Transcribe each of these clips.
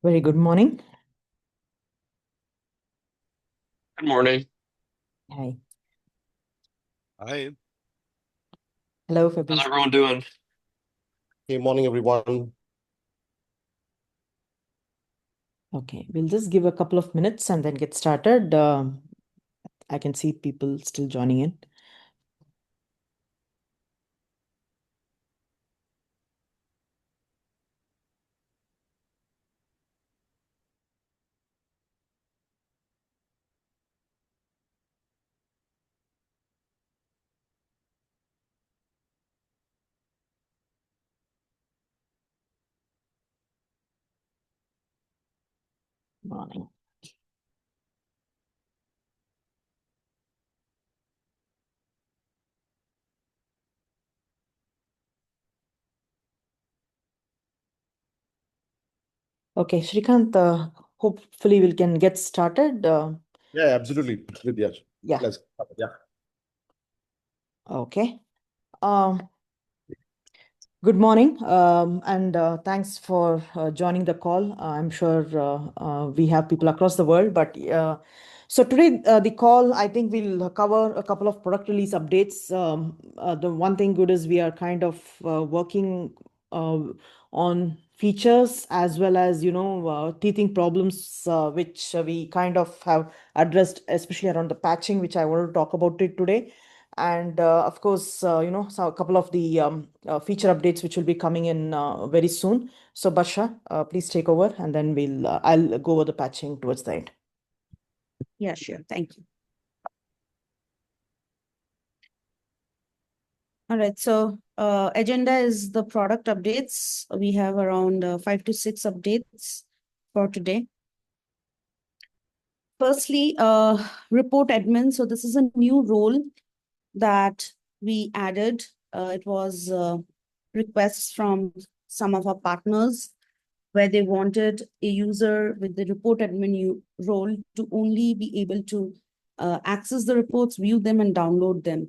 Very good morning. Good morning. Hi. Hi. Hello, How's Fabrice. everyone doing? Hey, morning, everyone. Okay, we'll just give a couple of minutes and then get started. I can see people still joining in. Morning. Okay, Shrikant, hopefully we can get started. Yeah, absolutely. Vidya. Yeah, Let's, yeah. okay. Um, Good morning, and thanks for joining the call. I'm sure we have people across the world, but so today the call, I think we'll cover a couple of product release updates. The one thing good is we are kind of working uh, on features as well as teething problems which we kind of have addressed, especially around the patching, which I want to talk about it today. And of course, so a couple of the feature updates which will be coming in very soon. So Basha, please take over, and then I'll go over the patching towards the end. Yeah, sure. Thank you. All right. So agenda is the product updates. We have around 5 to 6 updates for today. Firstly, report admin. So this is a new role that we added. It was requests from some of our partners where they wanted a user with the report admin role to only be able to access the reports, view them, and download them.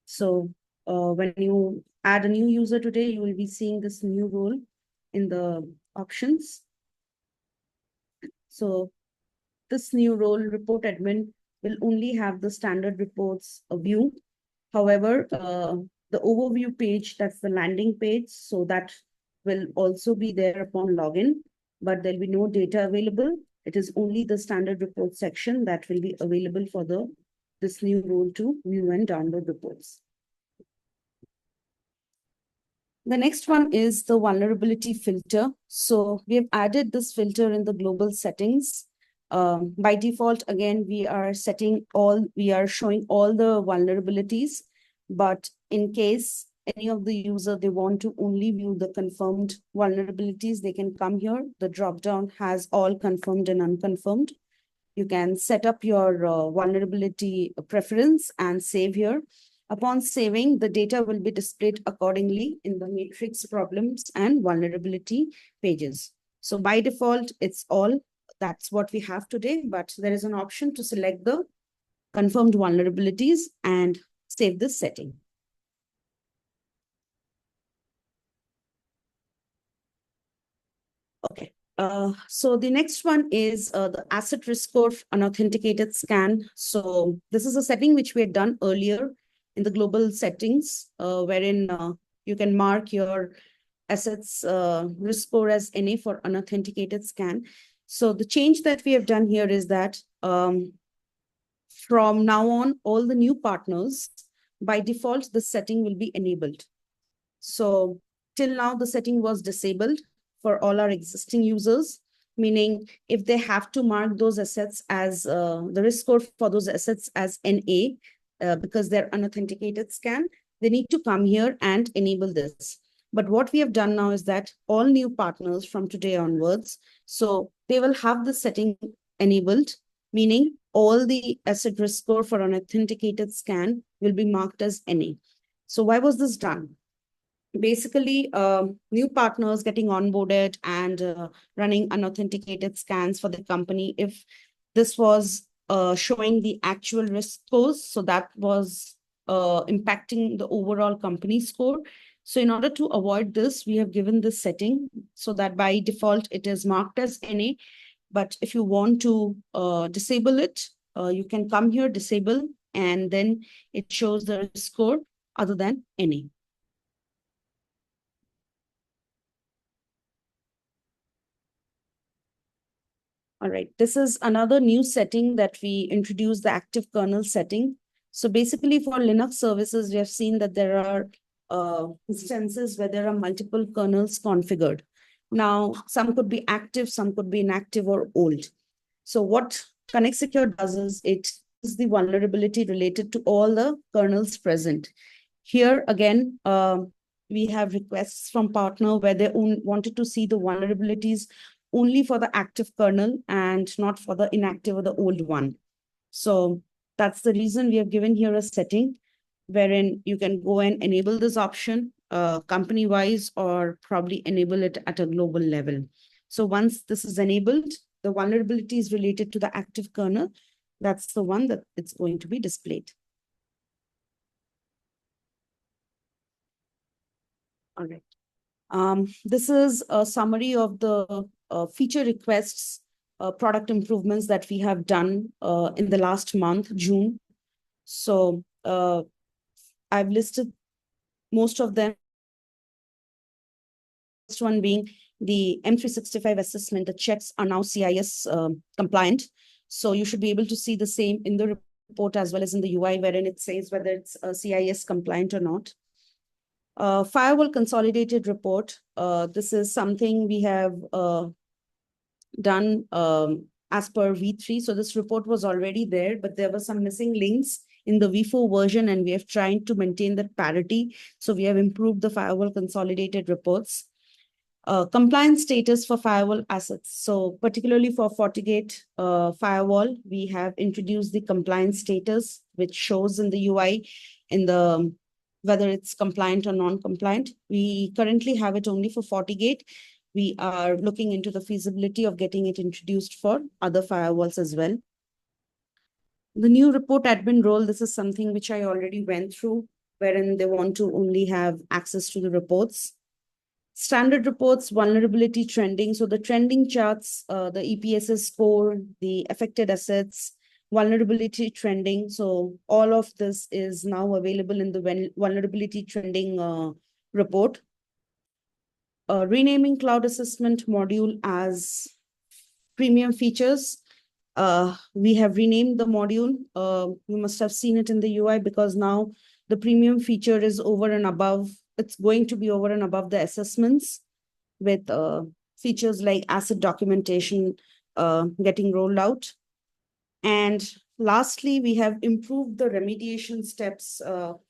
So when you add a new user today, you will be seeing this new role in the options. So this new role, report admin, will only have the standard reports view. However, the overview page, that's the landing page, so that will also be there upon login, but there'll be no data available. It is only the standard report section that will be available for this new role to view and download reports. The next one is the vulnerability filter. So we have added this filter in the global settings. By default, again, we are showing all the vulnerabilities, but in case any of the user, they want to only view the confirmed vulnerabilities, they can come here. The dropdown has all confirmed and unconfirmed. You can set up your vulnerability preference and save here. Upon saving, the data will be displayed accordingly in the matrix problems and vulnerability pages. So by default, it's all. That's what we have today, but there is an option to select the confirmed vulnerabilities and save this setting. Okay. So the next one is the asset risk score unauthenticated scan. So this is a setting which we had done earlier in the global settings, wherein you can mark your assets risk score as NA for unauthenticated scan. So the change that we have done here is that from now on, all the new partners, by default, the setting will be enabled. So till now, the setting was disabled for all our existing users, meaning if they have to mark those assets as the risk score for those assets as NA, because they're unauthenticated scan, they need to come here and enable this. But what we have done now is that all new partners from today onwards, so they will have the setting enabled, meaning all the asset risk score for unauthenticated scan will be marked as NA. So why was this done? Basically, new partners getting onboarded and running unauthenticated scans for the company. If this was showing the actual risk scores, so that was impacting the overall company score, So in order to avoid this, we have given this setting so that by default it is marked as NA. But if you want to disable it, you can come here, disable, and then it shows the score other than NA. All right, this is another new setting that we introduced, the active kernel setting. So basically for Linux services, we have seen that there are instances where there are multiple kernels configured. Now, some could be active, some could be inactive or old. So what Connect Secure does is it is the vulnerability related to all the kernels present. Here again, we have requests from partner where they wanted to see the vulnerabilities only for the active kernel and not for the inactive or the old one. So that's the reason we have given here a setting wherein you can go and enable this option company-wise or probably enable it at a global level. So once this is enabled, the vulnerability is related to the active kernel. That's the one that it's going to be displayed. All right. This is a summary of the feature requests, product improvements that we have done in the last month, June. So I've listed most of them. First one being the M365 assessment, the checks are now CIS compliant. So you should be able to see the same in the report as well as in the UI, wherein it says whether it's CIS compliant or not. Firewall consolidated report. This is something we have done as per V3. So this report was already there, but there were some missing links in the V4 version, and we have tried to maintain that parity. So we have improved the firewall consolidated reports. Compliance status for firewall assets. So particularly for FortiGate firewall, we have introduced the compliance status, which shows in the UI in the whether it's compliant or non-compliant. We currently have it only for FortiGate. We are looking into the feasibility of getting it introduced for other firewalls as well. The new report admin role, this is something which I already went through, wherein they want to only have access to the reports. Standard reports, vulnerability trending. So the trending charts, the EPSS score, the affected assets, vulnerability trending. So all of this is now available in the vulnerability trending report. Renaming cloud assessment module as premium features. We have renamed the module. You must have seen it in the UI because now the premium feature is over and above. It's going to be over and above the assessments with features like asset documentation getting rolled out. And lastly, we have improved the remediation steps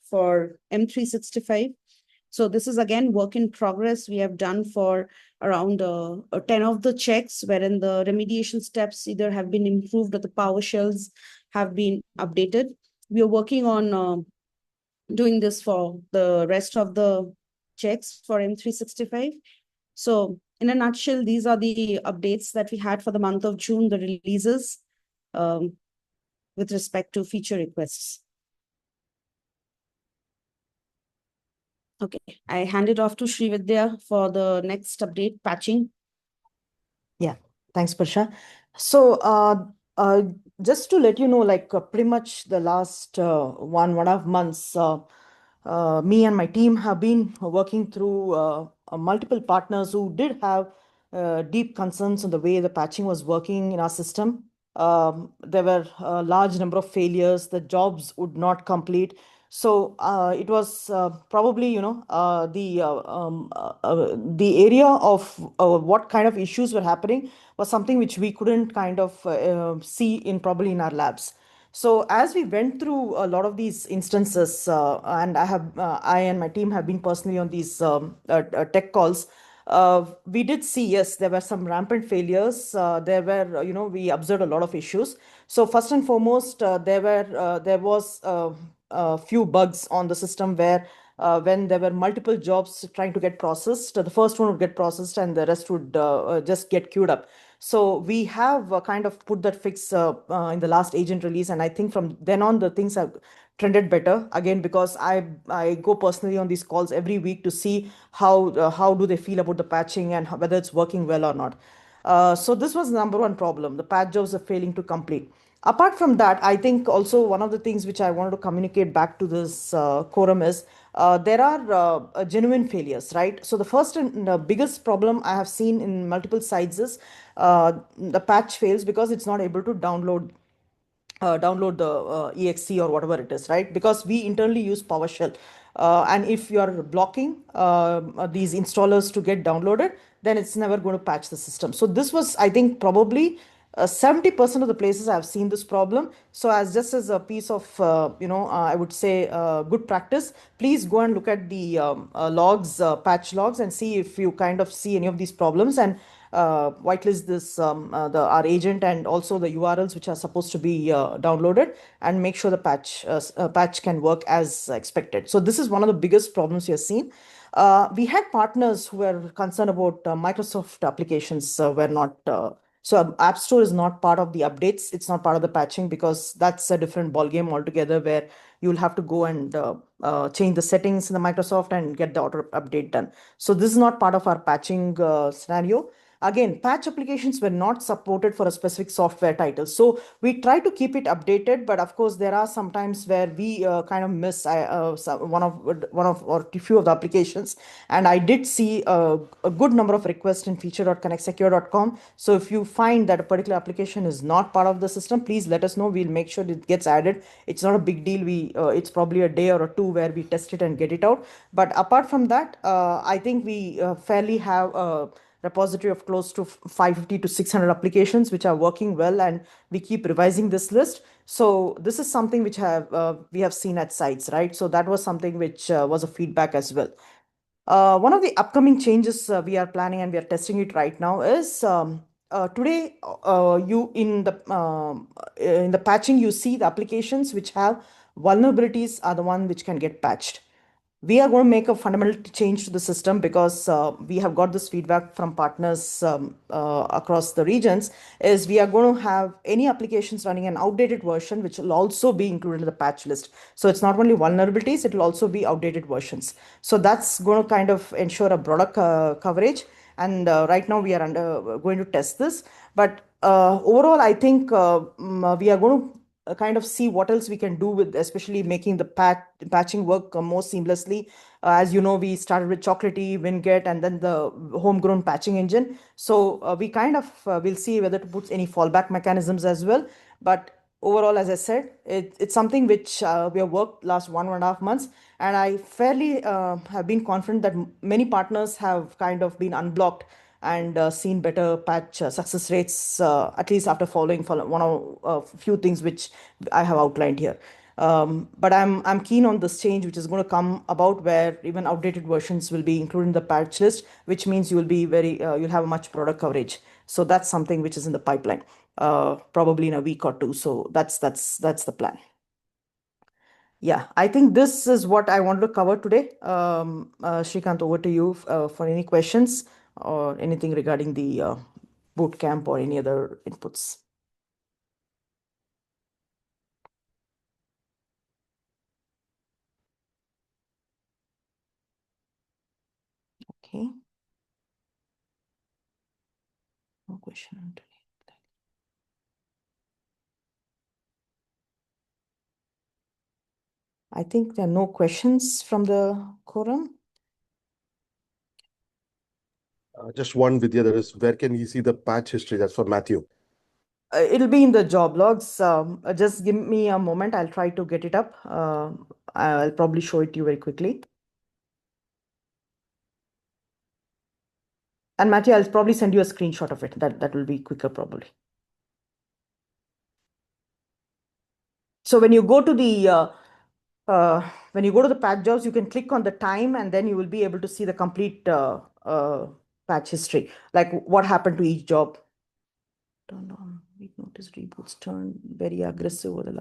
for M365. So this is again work in progress. We have done for around 10 of the checks, wherein the remediation steps either have been improved or the PowerShells have been updated. We are working on doing this for the rest of the checks for M365. So in a nutshell, these are the updates that we had for the month of June, the releases with respect to feature requests. Okay, I hand it off to Srividya for the next update, patching. Yeah, thanks, Parsha. So just to let you know, like pretty much the last 1.5 months, me and my team have been working through multiple partners who did have deep concerns on the way the patching was working in our system. There were a large number of failures, the jobs would not complete. So it was probably, the area of what kind of issues were happening was something which we couldn't kind of see in probably in our labs. So as we went through a lot of these instances, and I and my team have been personally on these tech calls. We did see, yes, there were some rampant failures. There were, we observed a lot of issues. So first and foremost, there was a few bugs on the system where when there were multiple jobs trying to get processed, the first one would get processed and the rest would just get queued up. So we have kind of put that fix in the last agent release, and I think from then on the things have trended better again, because I go personally on these calls every week to see how do they feel about the patching and whether it's working well or not. So this was the number one problem. The patch jobs are failing to complete. Apart from that, I think also one of the things which I wanted to communicate back to this quorum is there are genuine failures, right? So the first and the biggest problem I have seen in multiple sites is the patch fails because it's not able to download the exe or whatever it is, right? Because we internally use PowerShell. And if you are blocking these installers to get downloaded, then it's never going to patch the system. So this was, I think, probably 70% of the places I've seen this problem. So as just as a piece of, I would say good practice, please go and look at the logs, patch logs, and see if you kind of see any of these problems, and whitelist this our agent and also the URLs which are supposed to be downloaded, and make sure the patch can work as expected. So this is one of the biggest problems we have seen. We had partners who were concerned about Microsoft applications were not. So App Store is not part of the updates. It's not part of the patching, because that's a different ballgame altogether, where you'll have to go and change the settings in the Microsoft and get the auto update done. So this is not part of our patching scenario. Again, patch applications were not supported for a specific software title. So we try to keep it updated, but of course there are some times where we kind of miss one of or few of the applications. And I did see a good number of requests in feature.connectsecure.com. So if you find that a particular application is not part of the system, please let us know. We'll make sure it gets added. It's not a big deal. It's probably a day or a two where we test it and get it out. But apart from that, I think we fairly have repository of close to 550 to 600 applications which are working well, and we keep revising this list. So this is something which we have seen at sites, right? So that was something which was a feedback as well. One of the upcoming changes we are planning, and we are testing it right now, is today you in the patching, you see the applications which have vulnerabilities are the one which can get patched. We are going to make a fundamental change to the system, because we have got this feedback from partners across the regions. Is we are going to have any applications running an outdated version which will also be included in the patch list. So it's not only vulnerabilities, it will also be outdated versions. So that's going to kind of ensure a broader coverage. And right now we are going to test this. But overall, I think we are going to kind of see what else we can do with, especially making the patching work more seamlessly. As you know, we started with Chocolatey, Winget, and then the homegrown patching engine. So we kind of will see whether to put any fallback mechanisms as well. But overall, as I said, it's something which we have worked last 1.5 months, and I fairly have been confident that many partners have kind of been unblocked and seen better patch success rates, at least after following for one of a few things which I have outlined here. But I'm keen on this change, which is going to come about, where even outdated versions will be included in the patch list, which means you will be you'll have a much broader coverage. So that's something which is in the pipeline, probably in a week or two. So that's the plan. Yeah, I think this is what I wanted to cover today. Shrikant, over to you for any questions or anything regarding the boot camp or any other inputs. Okay. No question. I think there are no questions from the quorum. Just one, Vidya, there is, where can we see the patch history? That's for Matthew. It'll be in the job logs. Just give me a moment. I'll try to get it up. I'll probably show it to you very quickly. And Matthew, I'll probably send you a screenshot of it. That will be quicker probably. So when you go to the patch jobs, you can click on the time, and then you will be able to see the complete patch history, like what happened to each job. Turned on. We noticed reboots turned very aggressive over the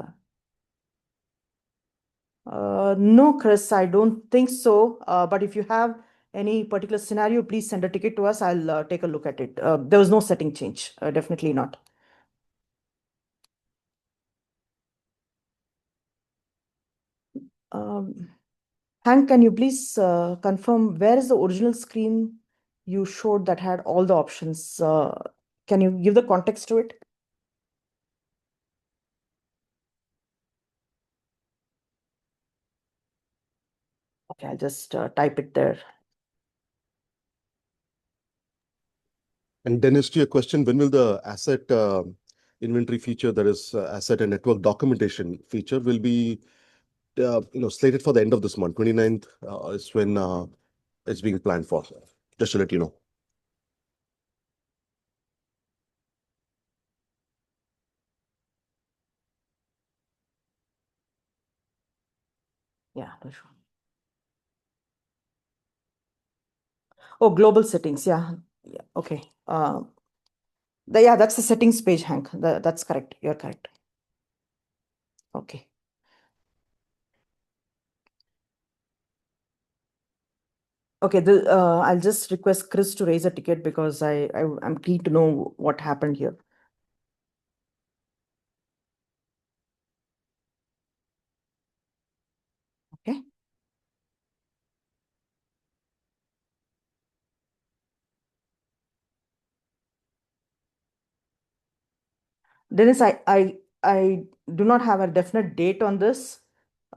last. No, Chris, I don't think so. But if you have any particular scenario, please send a ticket to us. I'll take a look at it. There was no setting change. Definitely not. Hank, can you please confirm where is the original screen you showed that had all the options? Can you give the context to it? Okay, I'll just type it there. And Dennis, to your question, when will the asset inventory feature, that is asset and network documentation feature, will be slated for the end of this month? 29th is when it's being planned for. Just to let you know. Yeah, that's sure. Oh, global settings. Yeah. Yeah. Okay. Yeah, that's the settings page, Hank. That's correct. You're correct. Okay. Okay. I'll just request Chris to raise a ticket because I'm keen to know what happened here. Okay. Dennis, I do not have a definite date on this,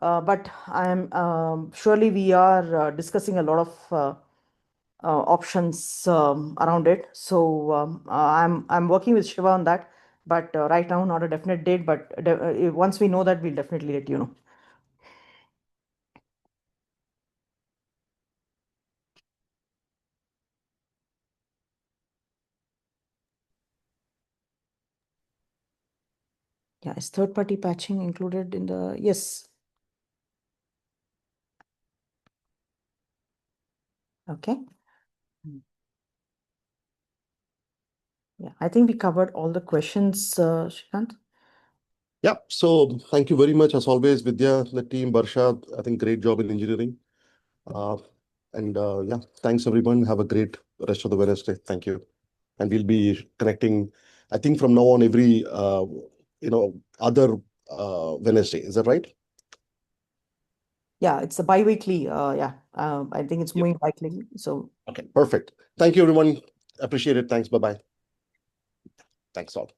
but I'm surely we are discussing a lot of options around it. So I'm working with Shiva on that, but right now not a definite date. But once we know that, we'll definitely let you know. Yeah, is third-party patching included in the yes? Okay. Yeah, I think we covered all the questions, Shrikant. Yeah, so thank you very much as always, Vidya, the team, Barsha. I think great job in engineering. Yeah, thanks everyone. Have a great rest of the Wednesday. Thank you. And we'll be connecting, I think from now on every other Wednesday. Is that right? Yeah, it's a bi-weekly. Yeah, I think it's Yep. moving bi-weekly. So Okay, perfect. Thank you, everyone. Appreciate it. Thanks. Bye-bye. Thanks all.